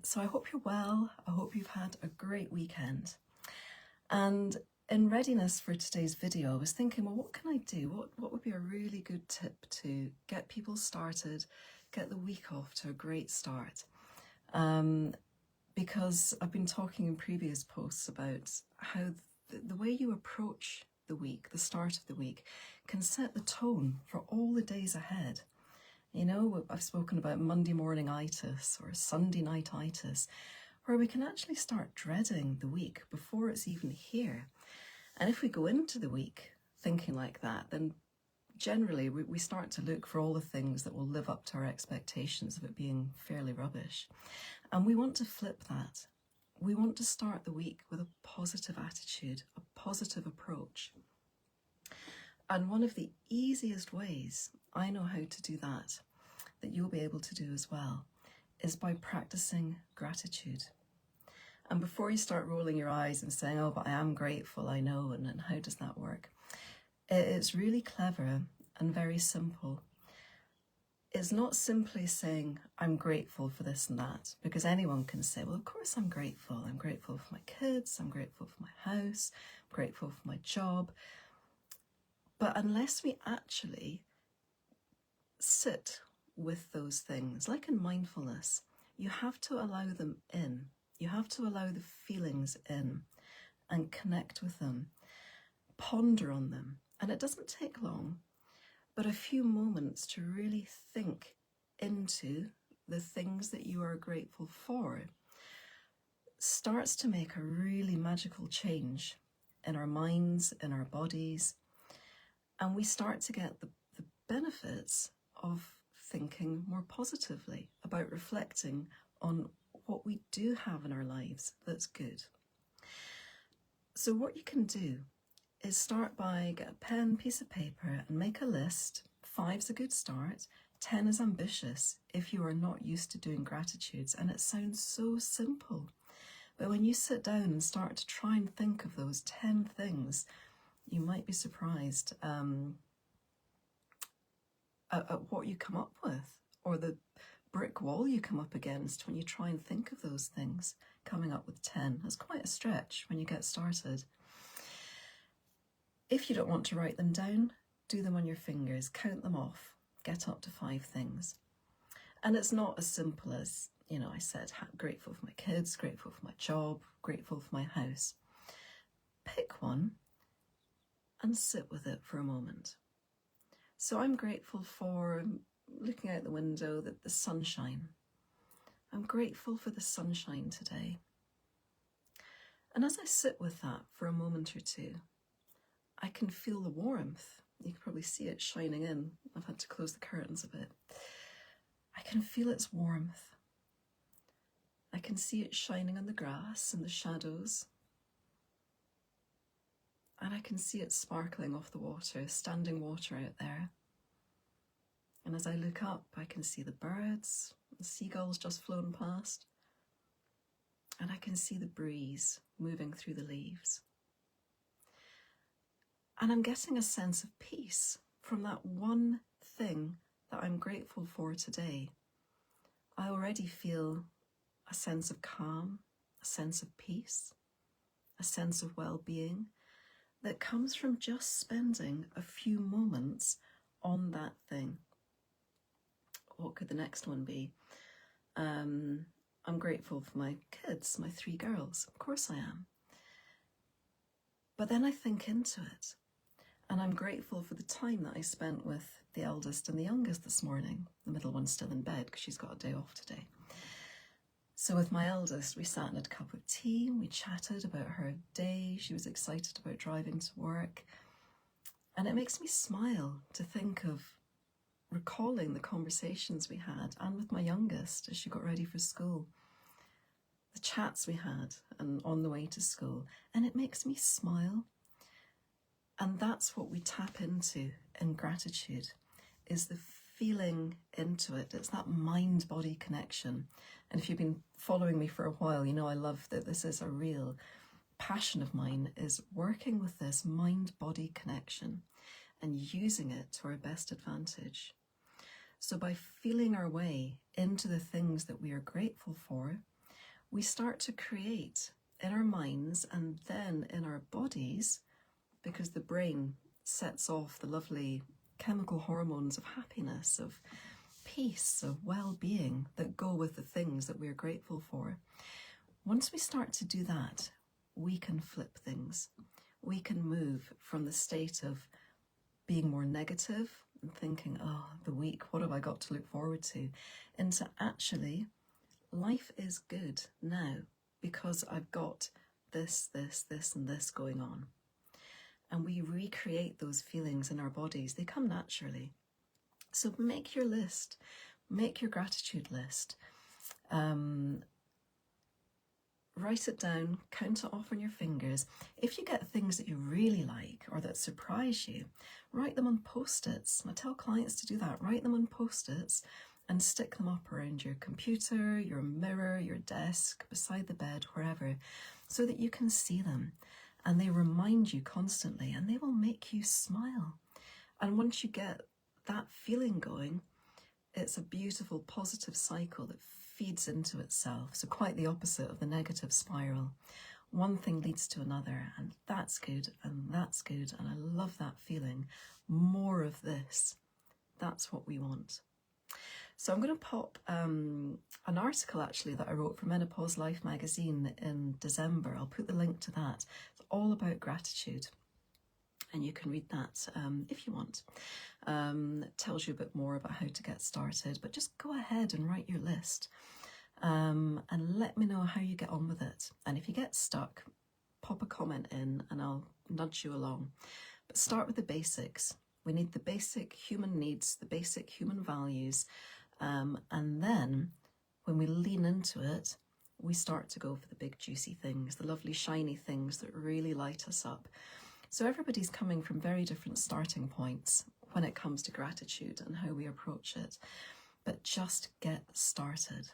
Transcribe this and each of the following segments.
So I hope you're well. I hope you've had a great weekend. And in readiness for today's video, I was thinking, well, what can I do? What would be a really good tip to get people started, get the week off to a great start? Because I've been talking in previous posts about how the way you approach the week, the start of the week, can set the tone for all the days ahead. You know, I've spoken about Monday morning-itis or Sundaynight-itis, where we can actually start dreading the week before it's even here. And if we go into the week thinking like that, then generally we start to look for all the things that will live up to our expectations of it being fairly rubbish. And we want to flip that. We want to start the week with a positive attitude, a positive approach. And one of the easiest ways I know how to do that you'll be able to do as well, is by practicing gratitude. And before you start rolling your eyes and saying, oh, but I am grateful, I know, and how does that work? It's really clever and very simple. It's not simply saying, I'm grateful for this and that, because anyone can say, well, of course I'm grateful. I'm grateful for my kids, I'm grateful for my house, I'm grateful for my job. But unless we actually sit with those things, like in mindfulness, you have to allow them in. You have to allow the feelings in and connect with them, ponder on them. And it doesn't take long, but a few moments to really think into the things that you are grateful for starts to make a really magical change in our minds, in our bodies, and we start to get the benefits of thinking more positively, about reflecting on what we do have in our lives that's good. So what you can do is start by get a pen, piece of paper and make a list. 5's a good start, 10 is ambitious if you are not used to doing gratitudes, and it sounds so simple. But when you sit down and start to try and think of those 10 things, you might be surprised at what you come up with, or the brick wall you come up against when you try and think of those things. Coming up with 10 is quite a stretch when you get started. If you don't want to write them down, do them on your fingers, count them off, get up to 5 things. And it's not as simple as, you know, I said, grateful for my kids, grateful for my job, grateful for my house. Pick one and sit with it for a moment. So I'm grateful for looking out the window, the sunshine. I'm grateful for the sunshine today. And as I sit with that for a moment or two, I can feel the warmth. You can probably see it shining in. I've had to close the curtains a bit. I can feel its warmth. I can see it shining on the grass and the shadows. And I can see it sparkling off the water, standing water out there. And as I look up, I can see the birds, the seagulls just flown past. And I can see the breeze moving through the leaves. And I'm getting a sense of peace from that one thing that I'm grateful for today. I already feel a sense of calm, a sense of peace, a sense of well-being that comes from just spending a few moments on that thing. What could the next one be? I'm grateful for my kids, my 3 girls. Of course I am. But then I think into it. And I'm grateful for the time that I spent with the eldest and the youngest this morning. The middle one's still in bed because she's got a day off today. So with my eldest, we sat and had a cup of tea and we chatted about her day. She was excited about driving to work. And it makes me smile to think of recalling the conversations we had, and with my youngest as she got ready for school, the chats we had and on the way to school. And it makes me smile. And that's what we tap into in gratitude, is the feeling into it. It's that mind-body connection. And if you've been following me for a while, you know I love that this is a real passion of mine, is working with this mind-body connection and using it to our best advantage. So by feeling our way into the things that we are grateful for, we start to create in our minds and then in our bodies, because the brain sets off the lovely chemical hormones of happiness, of peace, of well-being that go with the things that we're grateful for. Once we start to do that, we can flip things. We can move from the state of being more negative and thinking, oh, the week, what have I got to look forward to, into actually, life is good now because I've got this, this, this, and this going on. And we recreate those feelings in our bodies. They come naturally. So make your list, make your gratitude list. Write it down, count it off on your fingers. If you get things that you really like or that surprise you, write them on Post-its. I tell clients to do that. Write them on Post-its and stick them up around your computer, your mirror, your desk, beside the bed, wherever, so that you can see them. And they remind you constantly, and they will make you smile. And once you get that feeling going, it's a beautiful positive cycle that feeds into itself. So quite the opposite of the negative spiral. One thing leads to another, and that's good, and that's good, and I love that feeling. More of this. That's what we want. So I'm going to pop an article actually that I wrote for Menopause Life magazine in December. I'll put the link to that. It's all about gratitude. And you can read that if you want. It tells you a bit more about how to get started, but just go ahead and write your list and let me know how you get on with it. And if you get stuck, pop a comment in and I'll nudge you along. But start with the basics. We need the basic human needs, the basic human values, and then when we lean into it, we start to go for the big juicy things, the lovely shiny things that really light us up. So everybody's coming from very different starting points when it comes to gratitude and how we approach it. But just get started.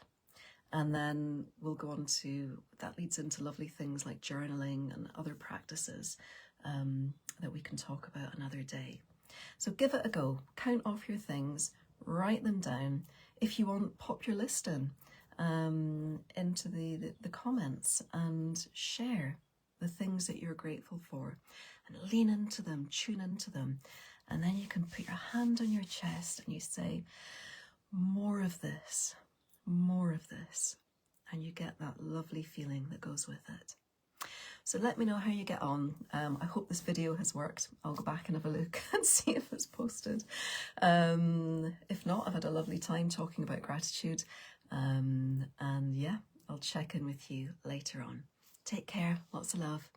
And then we'll go on to, that leads into lovely things like journaling and other practices that we can talk about another day. So give it a go. Count off your things, write them down. If you want, pop your list in into the comments and share the things that you're grateful for, and lean into them, tune into them. And then you can put your hand on your chest and you say, more of this, more of this. And you get that lovely feeling that goes with it. So let me know how you get on. I hope this video has worked. I'll go back and have a look and see if it's posted. If not, I've had a lovely time talking about gratitude. And yeah, I'll check in with you later on. Take care. Lots of love.